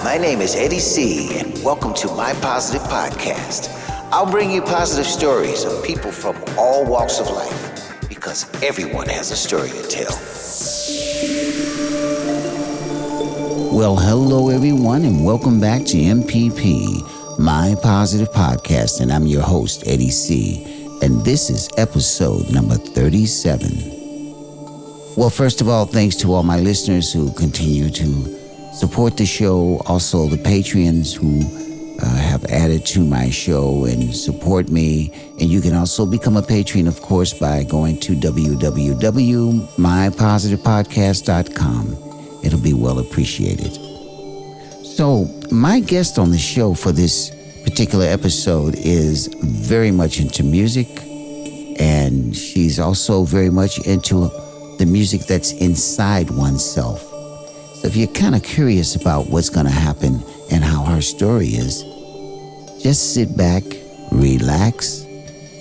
My name is Eddie C, and welcome to my Positive Podcast. I'll bring you positive stories of people from all walks of life, because everyone has a story to tell. Well, hello everyone, and welcome back to MPP, my Positive Podcast, and I'm your host, Eddie C, and this is episode number 37. Well, first of all, thanks to all my listeners who continue to support the show, also the Patreons who have added to my show and support me. And you can also become a patron, of course, by going to www.mypositivepodcast.com. It'll be well appreciated. So my guest on the show for this particular episode is very much into music, and she's also very much into the music that's inside oneself. So if you're kind of curious about what's going to happen and how her story is, just sit back, relax,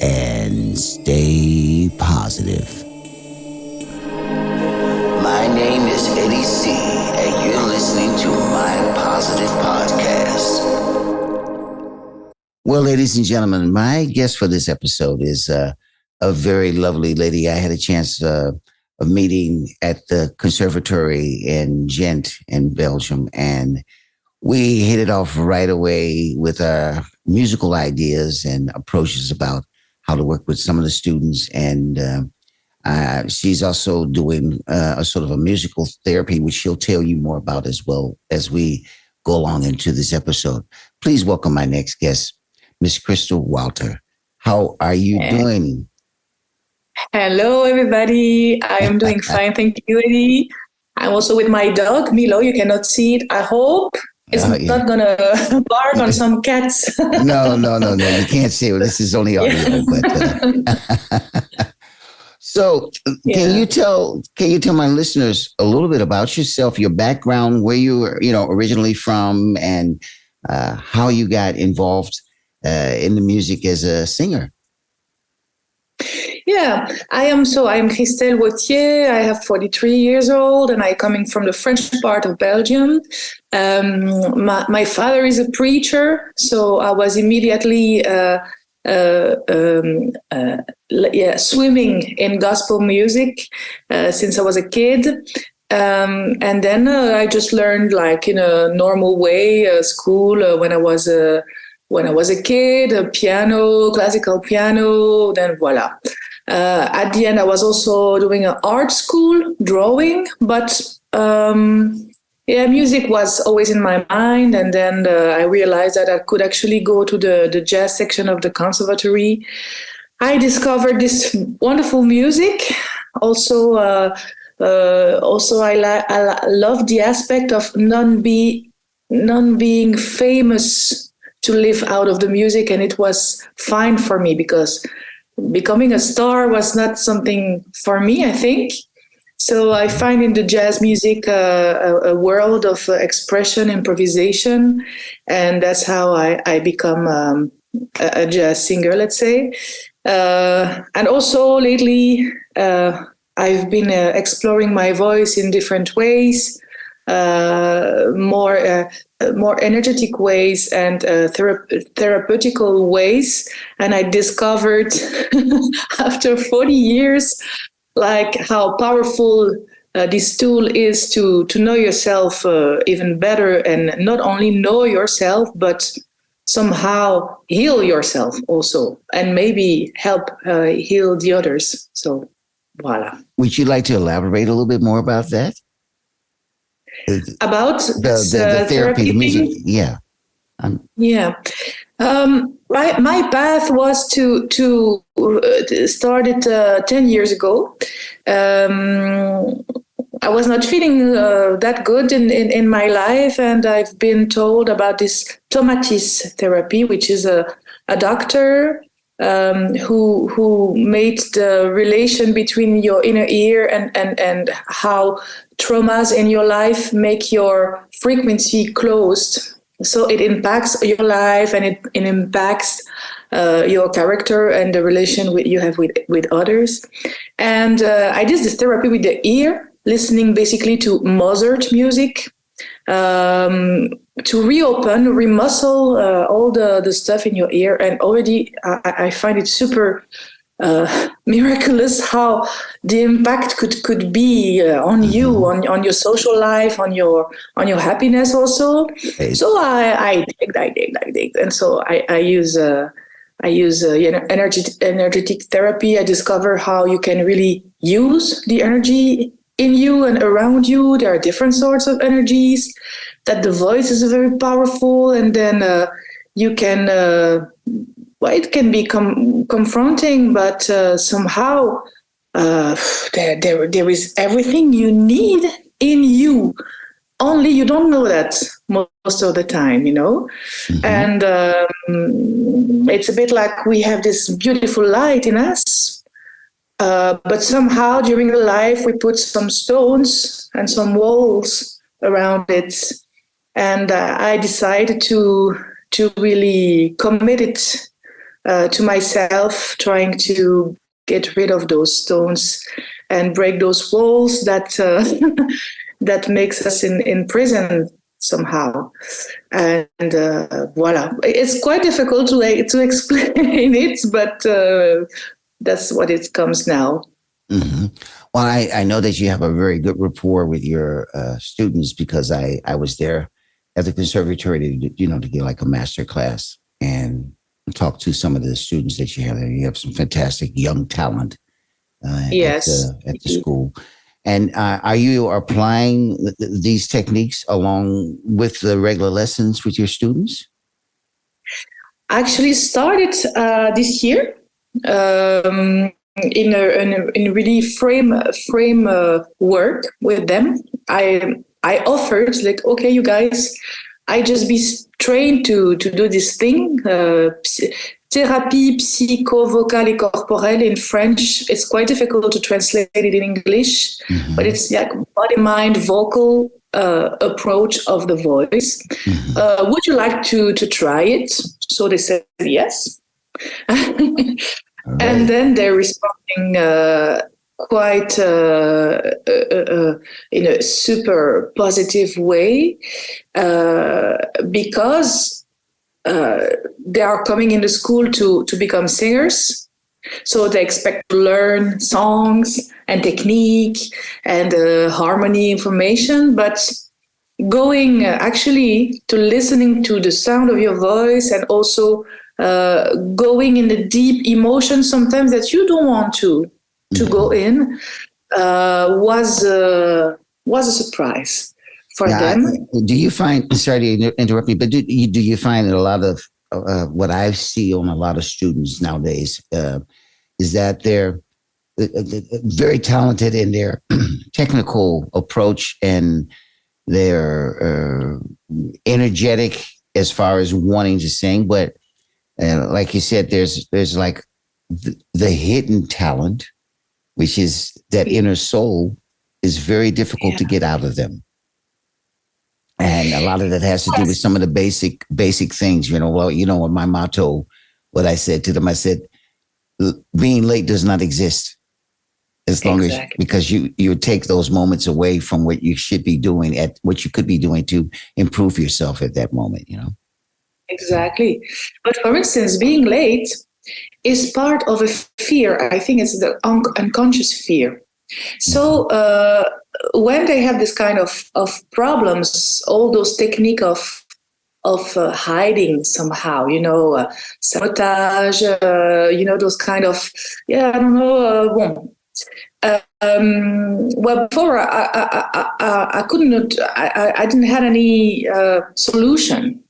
and stay positive. My name is Eddie C, and you're listening to My Positive Podcast. Well, ladies and gentlemen, my guest for this episode is a very lovely lady. I had a chance of meeting at the conservatory in Ghent in Belgium, and we hit it off right away with our musical ideas and approaches about how to work with some of the students. And she's also doing a sort of a musical therapy, which she'll tell you more about as well as we go along into this episode. Please welcome my next guest, Miss Chrystel Wautier. How are you doing? Hello, everybody. I am doing fine. Thank you, Eddie. I'm also with my dog, Milo. You cannot see it. I hope it's not going to bark on some cats. No. You can't see it. This is only audio. But, so can you tell my listeners a little bit about yourself, your background, where you were, originally from, and how you got involved in the music as a singer? Yeah, I am Chrystel Wautier. I have 43 years old, and I'm coming from the French part of Belgium. My father is a preacher, so I was immediately swimming in gospel music since I was a kid. And then I just learned, like, in a normal way, school when I was a kid, piano, classical piano, then voila. At the end, I was also doing an art school, drawing, but music was always in my mind. And then I realized that I could actually go to the jazz section of the conservatory. I discovered this wonderful music. Also, I love the aspect of non being famous to live out of the music, and it was fine for me because becoming a star was not something for me, I think. So I find in the jazz music a world of expression, improvisation, and that's how I become a jazz singer, let's say. And also lately, I've been exploring my voice in different ways, more energetic ways and therapeutical ways. And I discovered after 40 years, like, how powerful this tool is to know yourself even better, and not only know yourself, but somehow heal yourself also, and maybe help heal the others. So, voila. Would you like to elaborate a little bit more about that? About the therapy, the music, yeah. My path was to start it 10 years ago. I was not feeling that good in my life, and I've been told about this tomatis therapy, which is a doctor who made the relation between your inner ear and how traumas in your life make your frequency closed. So it impacts your life, and it impacts your character and the relation you have with others. And I did this therapy with the ear, listening basically to Mozart music, to reopen, remuscle all the stuff in your ear. And already I find it super miraculous how the impact could be on you, on your social life, on your happiness also. So I dig, and so I use energetic therapy. I discover how you can really use the energy in you and around you. There are different sorts of energies. That the voice is very powerful, and then you can. Well, it can be confronting, but somehow there is everything you need in you. Only you don't know that most of the time, And it's a bit like we have this beautiful light in us, but somehow during the life we put some stones and some walls around it. And I decided to really commit it to myself, trying to get rid of those stones and break those walls that that makes us in prison somehow. And voila, it's quite difficult to explain it, but that's what it comes now. Mm-hmm. Well, I know that you have a very good rapport with your students, because I was there at the conservatory to get like a master class and talk to some of the students that you have there. You have some fantastic young talent yes. at the school. And are you applying these techniques along with the regular lessons with your students? Actually started this year in really frame work with them. I offered, like, okay, you guys, I just be trained to do this thing, thérapie psycho-vocale et corporelle in French. It's quite difficult to translate it in English, but it's like body-mind vocal approach of the voice. Would you like to try it? So they said yes. And then they're responding quite in a super positive way, because they are coming in the school to become singers. So they expect to learn songs and technique and harmony information, but going actually to listening to the sound of your voice, and also going in the deep emotions sometimes that you don't want to go in, was a surprise for them. Do you find, sorry to interrupt me, but do you find that a lot of what I see on a lot of students nowadays is that they're very talented in their technical approach, and they're energetic as far as wanting to sing, but like you said, there's like the hidden talent, which is that inner soul, is very difficult to get out of them. And a lot of that has to do with some of the basic things, what my motto, what I said to them, I said, being late does not exist, as long as, because you take those moments away from what you should be doing, at what you could be doing to improve yourself at that moment, Exactly. But for instance, being late is part of a fear. I think it's the unconscious fear. So when they have this kind of problems, all those technique of hiding somehow, sabotage, those kind of, I don't know. Well, before I couldn't, I didn't have any solution,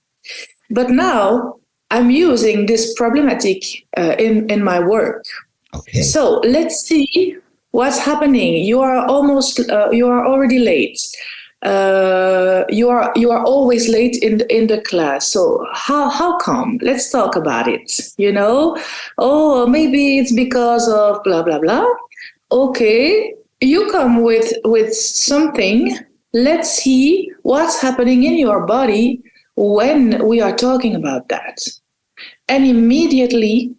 but now I'm using this problematic in my work. Okay. So let's see what's happening. You are already late. You are always late in the class. So how come? Let's talk about it. Oh, maybe it's because of blah blah blah. Okay, you come with something. Let's see what's happening in your body when we are talking about that. And immediately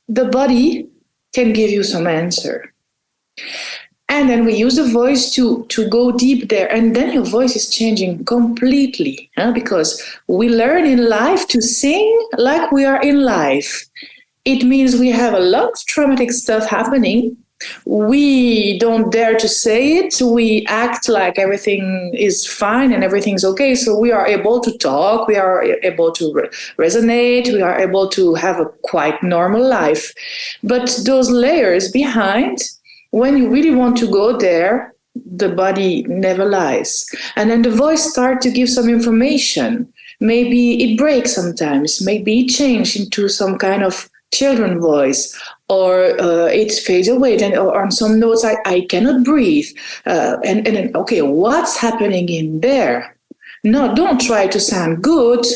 the body can give you some answer. And then we use the voice to go deep there. And then your voice is changing completely, because we learn in life to sing like we are in life. It means we have a lot of traumatic stuff happening. We don't dare to say it. We act like everything is fine and everything's okay. So we are able to talk. We are able to resonate. We are able to have a quite normal life. But those layers behind, when you really want to go there, the body never lies. And then the voice starts to give some information. Maybe it breaks sometimes. Maybe it changes into some kind of children voice, or it fades away. Then, or on some notes, I cannot breathe. And then, okay, what's happening in there? No, don't try to sound good.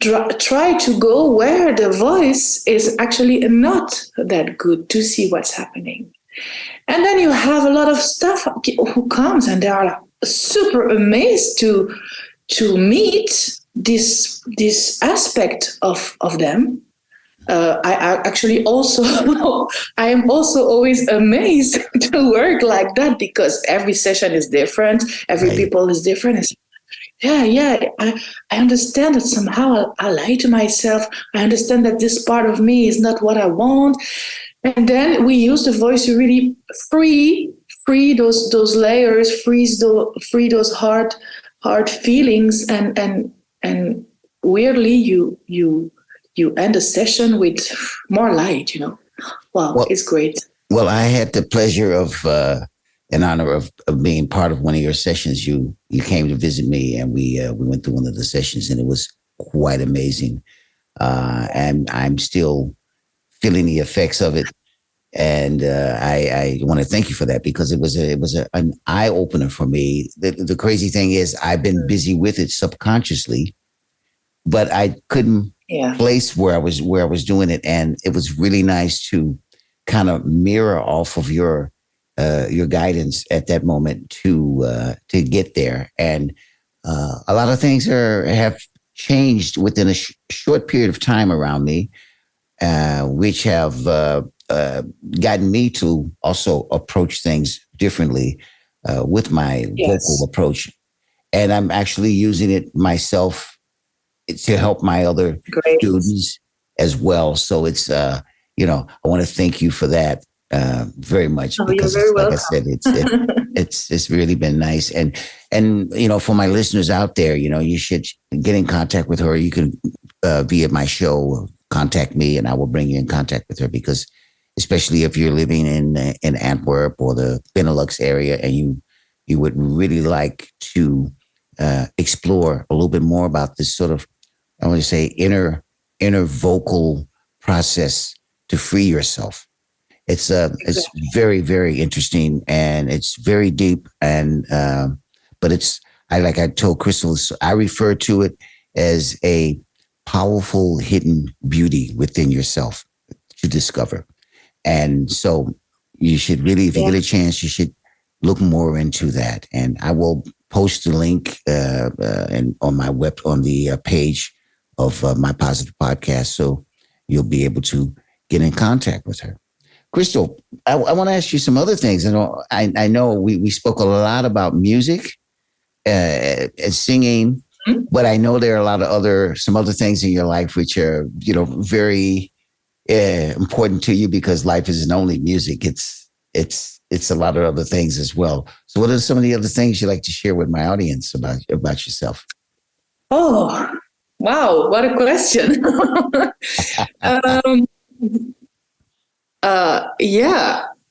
Try to go where the voice is actually not that good to see what's happening. And then you have a lot of stuff who comes and they are super amazed to meet this aspect of them. I actually also I am also always amazed to work like that, because every session is different, every people is different. It's, I understand that somehow I lie to myself. I understand that this part of me is not what I want. And then we use the voice to really free those layers, free those hard feelings, and weirdly you end a session with more light. Wow, well, it's great. Well, I had the pleasure of in honor of being part of one of your sessions. You came to visit me, and we went through one of the sessions, and it was quite amazing. And I'm still feeling the effects of it. And I want to thank you for that, because it was an eye opener for me. The crazy thing is, I've been busy with it subconsciously, but I couldn't place where I was doing it, and it was really nice to kind of mirror off of your guidance at that moment to get there. And a lot of things have changed within a short period of time around me, which have gotten me to also approach things differently with my vocal approach. And I'm actually using it myself to help my other students as well. So it's, I want to thank you for that very much, because like I said, it's really been nice. And, for my listeners out there, you should get in contact with her. You can, via my show, contact me, and I will bring you in contact with her, because especially if you're living in Antwerp or the Benelux area, and you would really like to explore a little bit more about this sort of, I want to say, inner vocal process to free yourself. It's very, very interesting, and it's very deep, and but I told Chrystel, I refer to it as a powerful hidden beauty within yourself to discover. And so you should really, if you get a chance, you should look more into that. And I will post the link and on the page of My Positive Podcast, so you'll be able to get in contact with her. Chrystel, I want to ask you some other things. I know we spoke a lot about music and singing, but I know there are some other things in your life which are, very important to you, because life isn't only music. It's a lot of other things as well. So what are some of the other things you like to share with my audience about yourself? Oh, wow. What a question.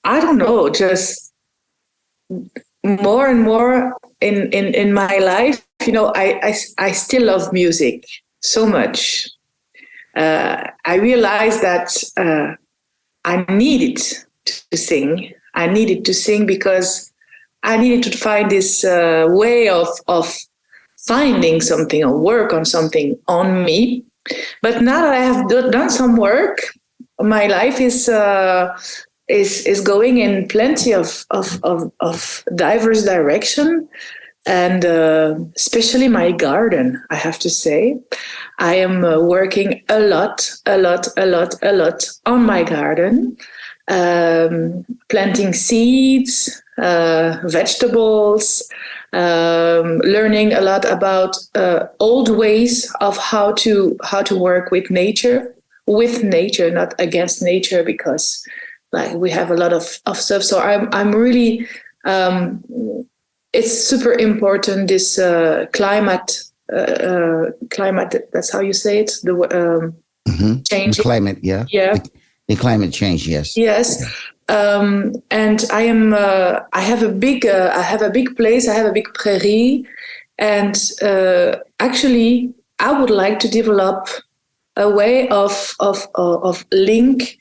I don't know, just more and more in my life, I still love music so much. I realized that I needed to sing. I needed to sing because I needed to find this way of finding something or work on something on me. But now that I have done some work, my life is going in plenty of diverse direction. And especially my garden, I have to say. I am working a lot on my garden, planting seeds, vegetables, learning a lot about old ways of how to work with nature, not against nature, because like we have a lot of stuff. So I'm really it's super important, this climate. That's how you say it. The change. The climate, yeah. Yeah. The climate change, yes. Yes. And I am. I have a big place. I have a big prairie, and actually, I would like to develop a way of link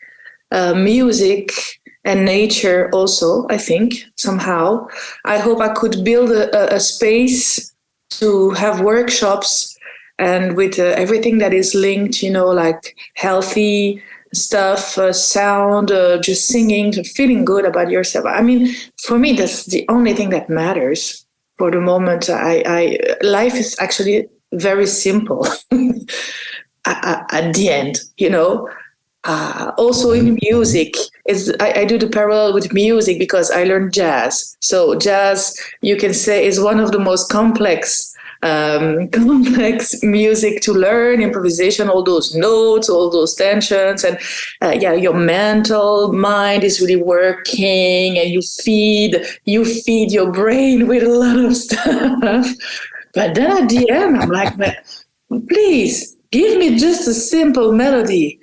music and nature also. I think somehow. I hope I could build a space to have workshops, and with everything that is linked, like healthy stuff, sound, just singing, feeling good about yourself. I mean, for me, that's the only thing that matters for the moment. Life is actually very simple at the end, Also in music, I do the parallel with music because I learned jazz. So jazz, you can say, is one of the most complex music to learn. Improvisation, all those notes, all those tensions, and your mental mind is really working, and you feed your brain with a lot of stuff. But then at the end, I'm like, please give me just a simple melody,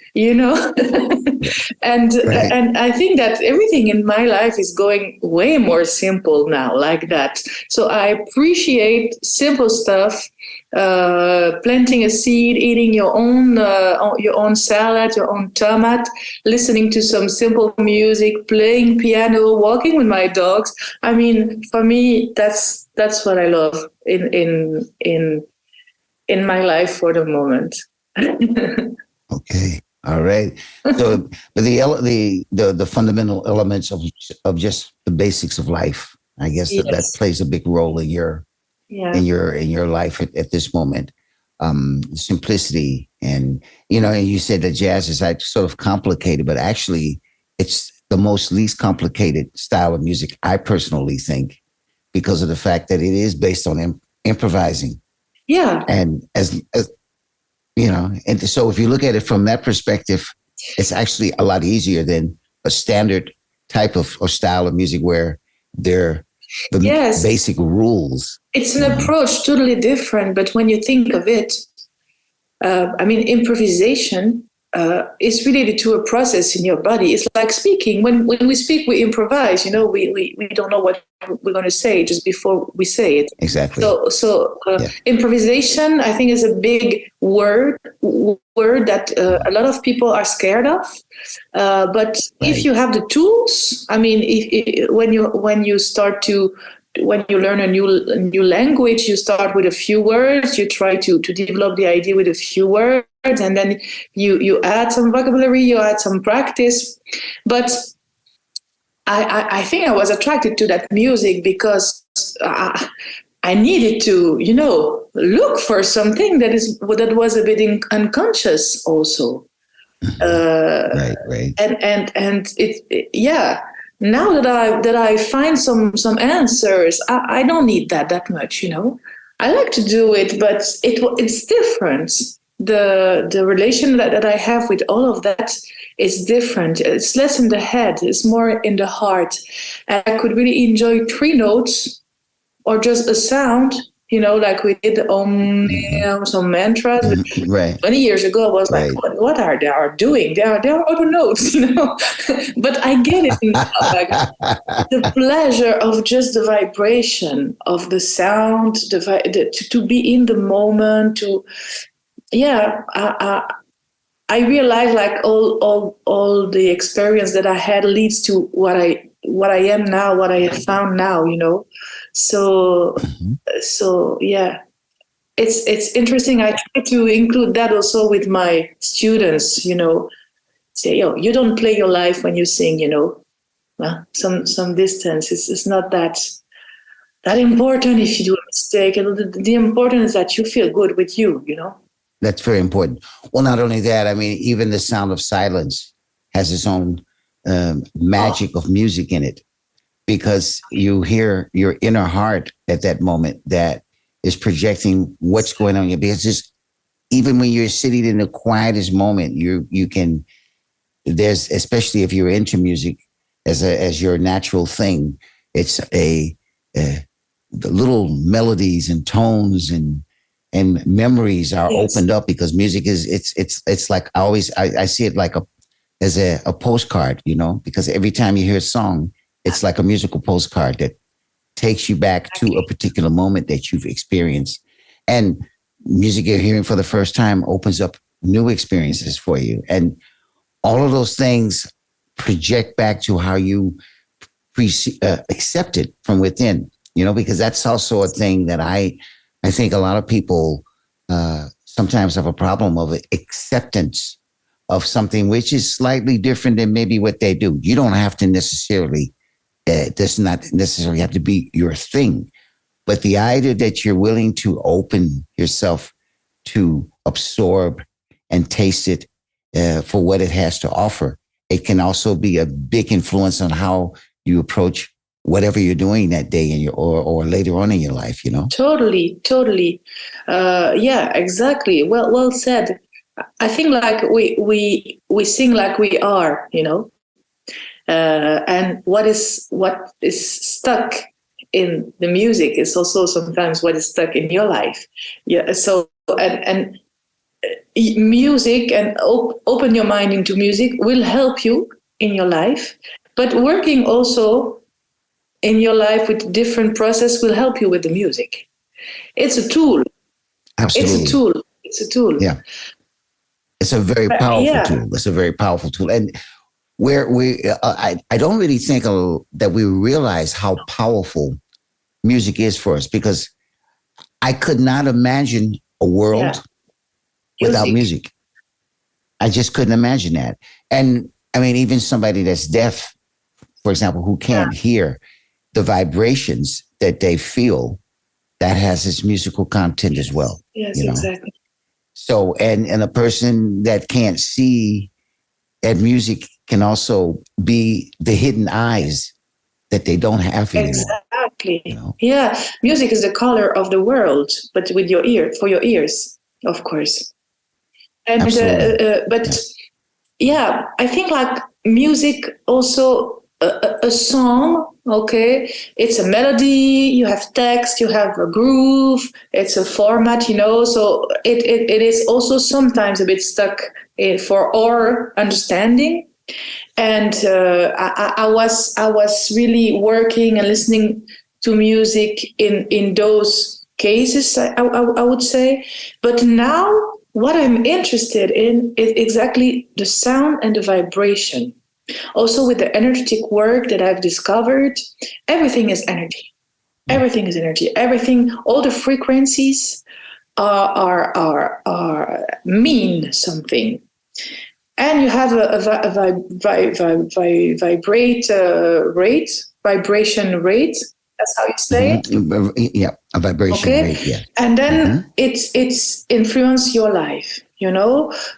and Right. and I think that everything in my life is going way more simple now, like that. So I appreciate simple stuff, planting a seed, eating your own salad, your own tomato, listening to some simple music, playing piano, walking with my dogs. I mean, for me, that's what I love in my life for the moment. Okay. All right. So, but the fundamental elements of just the basics of life, I guess Yes. that plays a big role in your life at this moment. Simplicity, and and you said that jazz is like sort of complicated, but actually it's the most least complicated style of music, I personally think, because of the fact that it is based on improvising. Yeah. And as and so if you look at it from that perspective, it's actually a lot easier than a standard type of or style of music where there the Yes. basic rules. It's an approach totally different, but when you think of it, improvisation is related to a process in your body. It's like speaking. When we speak, we improvise. We don't know what we're going to say just before we say it. Exactly. So improvisation, I think, is a big word that a lot of people are scared of. But if you have the tools, when you learn a new language, you start with a few words. You try to develop the idea with a few words, and then you add some vocabulary, you add some practice. But I think I was attracted to that music because I needed to, look for something that was a bit unconscious also. Right. And now that I find some answers, I don't need that much, I like to do it, but it's different. The relation that I have with all of that is different. It's less in the head, it's more in the heart. And I could really enjoy 3 notes or just a sound, like we did some mantras. Right. 20 years ago, I was like, what are they doing? They are other notes, But I get it now, like the pleasure of just the vibration of the sound, to be in the moment. I realized like all the experience that I had leads to what I am now, what I have found now, So yeah. It's interesting. I try to include that also with my students, say, you don't play your life when you sing, some distance. It's not that important if you do a mistake. And the important is that you feel good with you, That's very important. Well, not only that, even the sound of silence has its own magic of music in it. because you hear your inner heart at that moment that is projecting what's going on in your business. Even when you're sitting in the quietest moment, you can, there's, especially if you're into music as your natural thing, it's the little melodies and tones and memories are opened up, because music is, it's like, I see it like as a postcard, because every time you hear a song, it's like a musical postcard that takes you back to a particular moment that you've experienced. And music you're hearing for the first time opens up new experiences for you. And all of those things project back to how you accept it from within, because that's also a thing that I think a lot of people sometimes have a problem of acceptance of something which is slightly different than maybe what they do. You don't have to necessarily, does not necessarily have to be your thing, but the idea that you're willing to open yourself to absorb and taste it for what it has to offer, it can also be a big influence on how you approach whatever you're doing that day in or later on in your life, Totally. Yeah, exactly. Well said. I think like we sing like we are, and what is stuck in the music is also sometimes what is stuck in your life. Yeah. So and music and open your mind into music will help you in your life, but working also in your life with different process will help you with the music. It's a tool. Absolutely. It's a tool. Yeah. It's a very powerful tool. It's a very powerful tool. And I don't really think that we realize how powerful music is for us, because I could not imagine a world without music. I just couldn't imagine that. And I mean, even somebody that's deaf, for example, who can't hear the vibrations that they feel, that has its musical content as well. Yes, exactly. So, and a person that can't see, that music can also be the hidden eyes that they don't have anymore. Exactly. Yeah, music is the color of the world, but with your ear, for your ears, of course. And I think like music also a song. Okay, it's a melody, you have text, you have a groove, it's a format, so it is also sometimes a bit stuck for our understanding. And I was really working and listening to music in those cases, I would say. But now what I'm interested in is exactly the sound and the vibration. Also, with the energetic work that I've discovered, everything is energy. Everything is energy. Everything, all the frequencies are mean something. And you have a vibration rate. That's how you say it. Yeah, a vibration rate. Yeah, and then it's influence your life.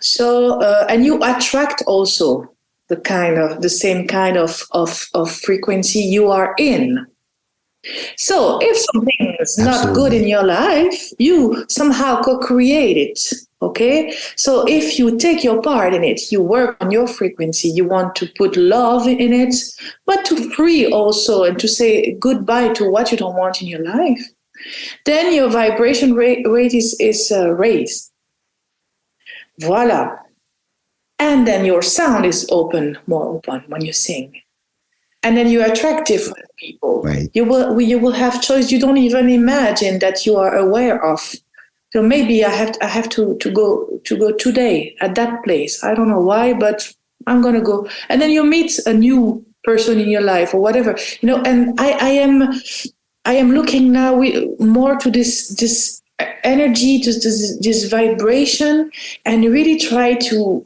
So and you attract also the same kind of frequency you are in. So if something is not good in your life, you somehow co-create it. Okay. So if you take your part in it, you work on your frequency, you want to put love in it, but to free also and to say goodbye to what you don't want in your life, then your vibration rate is raised. Voila. And then your sound is more open when you sing. And then you attract different people. Right. You will have choice you don't even imagine that you are aware of. So maybe I have to go today at that place. I don't know why, but I'm gonna go. And then you meet a new person in your life or whatever. And I am looking now more to this energy, to this vibration, and really try to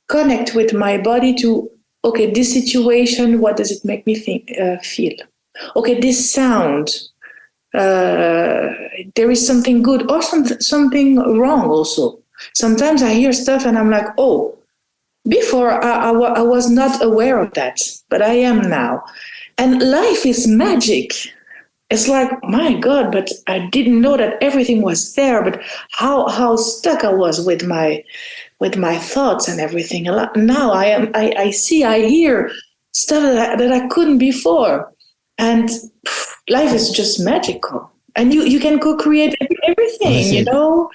connect with my body to, okay, this situation, what does it make me feel? Okay, this sound, there is something good or something wrong also. Sometimes I hear stuff and I'm like, oh, before I was not aware of that, but I am now. And life is magic. It's like, my God, but I didn't know that everything was there. But how stuck I was with my thoughts and everything. Now I see, I hear stuff that I couldn't before. And life is just magical. And you can co-create everything, you Listen, know.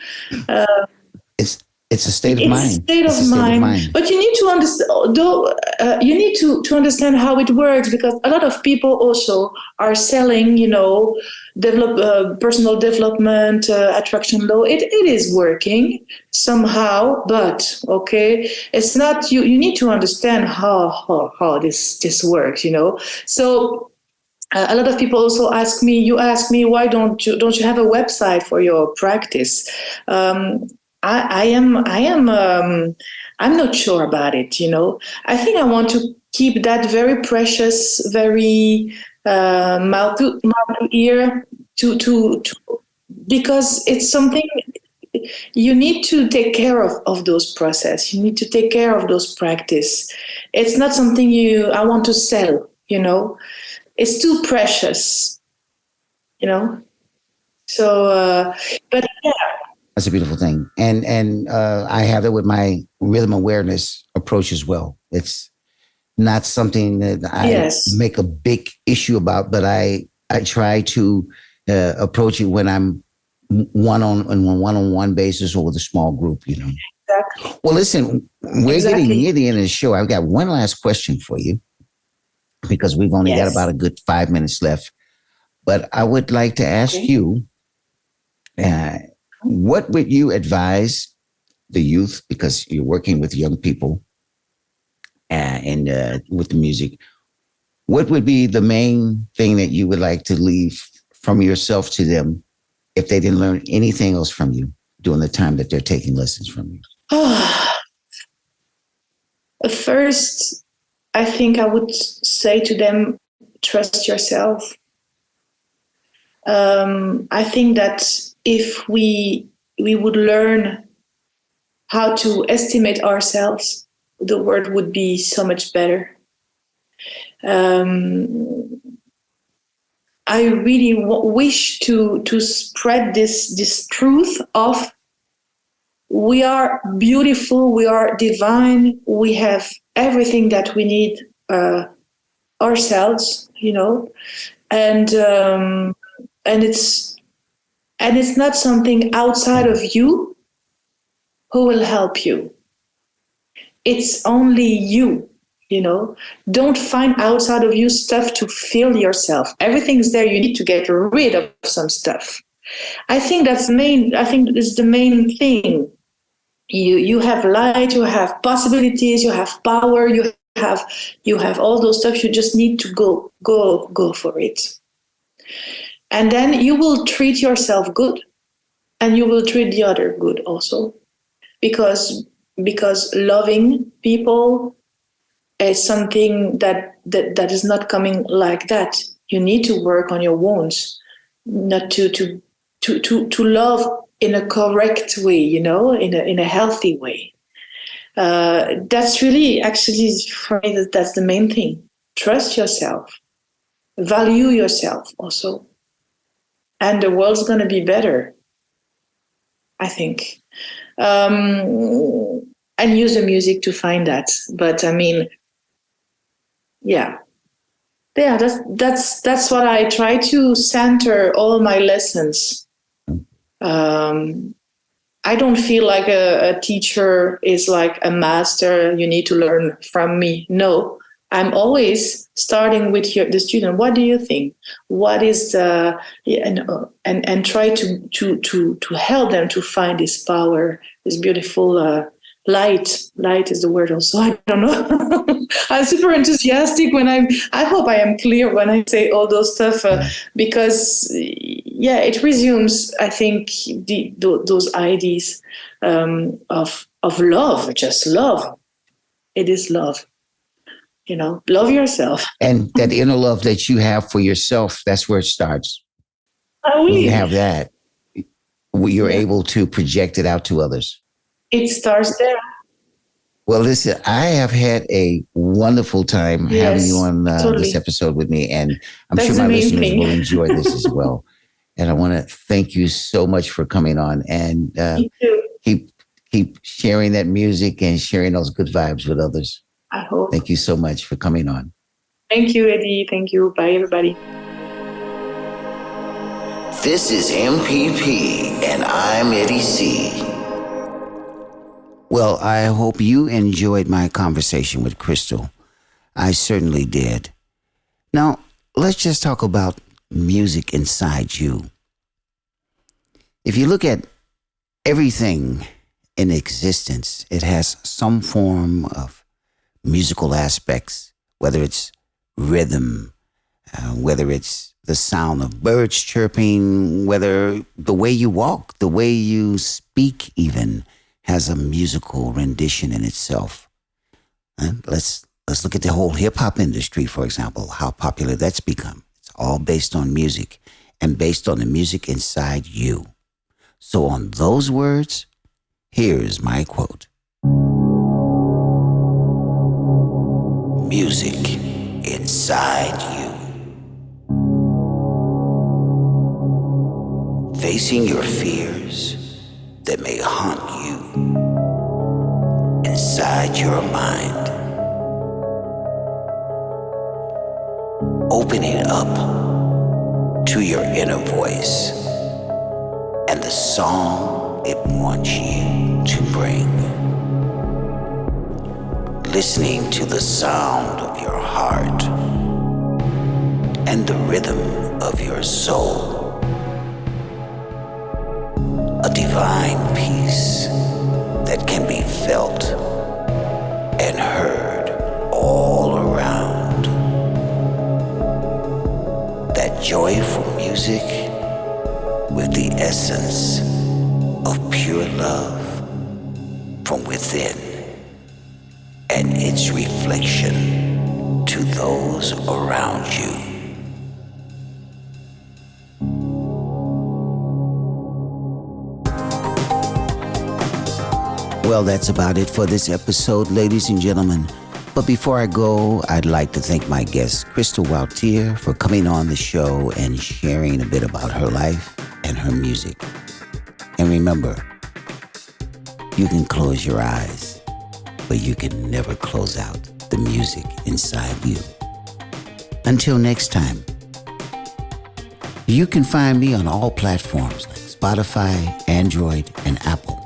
it's it's a state of It's a mind. state It's of a state of mind, mind. but you need to understand. Though you need to understand how it works, because a lot of people also are selling, you know, develop personal development, attraction law. It is working somehow, but okay, it's not. You need to understand how this works. You know, so. A lot of people also ask me. You ask me, why don't you have a website for your practice? I'm not sure about it. You know, I think I want to keep that very precious, very mouth to ear to because it's something you need to take care of those process. You need to take care of those practice. It's not something I want to sell. You know, it's too precious. You know, so but yeah, That's a beautiful thing, and I have that with my rhythm awareness approach as well. It's not something that I yes. make a big issue about, but I try to approach it when I'm one-on-one basis or with a small group. You know. Exactly. Well, listen, we're getting Exactly. near the end of the show. I've got one last question for you because we've only got about Yes. a good 5 minutes left. But I would like to ask Okay. you, uh, what would you advise the youth, because you're working with young people and with the music? What would be the main thing that you would like to leave from yourself to them if they didn't learn anything else from you during the time that they're taking lessons from you? First, I think I would say to them, trust yourself. I think that if we would learn how to estimate ourselves, the world would be so much better. I really wish to spread this truth of we are beautiful, we are divine, we have everything that we need ourselves, you know, and and it's and it's not something outside of you who will help you. It's only you, you know. Don't find outside of you stuff to fill yourself. Everything's there. You need to get rid of some stuff. I think that's main. I think it's the main thing. You have light, you have possibilities, you have power, have you have all those stuff. You just need to go for it, and then you will treat yourself good, and you will treat the other good also, because loving people is something that is not coming like that. You need to work on your wounds, not to love in a correct way, you know, in a healthy way. That's really actually for me that's the main thing. Trust yourself, value yourself also, and the world's going to be better, I think. And use the music to find that. But I mean, yeah, that's what I try to center all my lessons. um, I don't feel like a teacher is like a master. You need to learn from me. No, I'm always starting with the student. What do you think? What is and try to help them to find this power, this beautiful light. Light is the word also. I don't know. I'm super enthusiastic when I hope I am clear when I say all those stuff because yeah, it resumes, I think, those ideas of love, just love. It is love, you know, love yourself. And that inner love that you have for yourself, that's where it starts. Ah, When you oui. have that, you're able to project it out to others. It starts there. Well, listen, I have had a wonderful time having you on totally. this episode with me, and I'm That's sure my listeners amazing. will enjoy this as well. And I want to thank you so much for coming on, and keep sharing that music and sharing those good vibes with others. I hope. Thank you so much for coming on. Thank you, Eddie. Thank you. Bye, everybody. This is MPP, and I'm Eddie C. Well, I hope you enjoyed my conversation with Chrystel. I certainly did. Now, let's just talk about music inside you. If you look at everything in existence, it has some form of musical aspects, whether it's rhythm, whether it's the sound of birds chirping, whether the way you walk, the way you speak even, has a musical rendition in itself. And let's look at the whole hip-hop industry, for example, how popular that's become. It's all based on music and based on the music inside you. So on those words, here's my quote. Music inside you. Facing your fears that may haunt you inside your mind. Opening up to your inner voice and the song it wants you to bring. Listening to the sound of your heart and the rhythm of your soul. A divine peace that can be felt and heard all around. That joyful music with the essence of pure love from within and its reflection to those around you. Well, that's about it for this episode, ladies and gentlemen. But before I go, I'd like to thank my guest, Chrystel Wautier, for coming on the show and sharing a bit about her life and her music. And remember, you can close your eyes, but you can never close out the music inside you. Until next time, you can find me on all platforms like Spotify, Android, and Apple.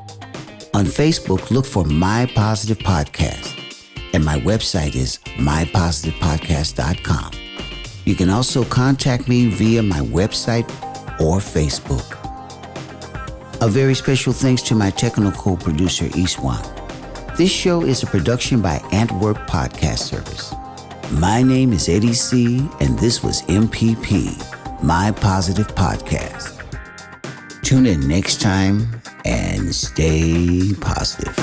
On Facebook, look for My Positive Podcast, and my website is mypositivepodcast.com. You can also contact me via my website or Facebook. A very special thanks to my technical producer, Iswan. This show is a production by Antwerp Podcast Service. My name is Eddie C., and this was MPP, My Positive Podcast. Tune in next time and stay positive.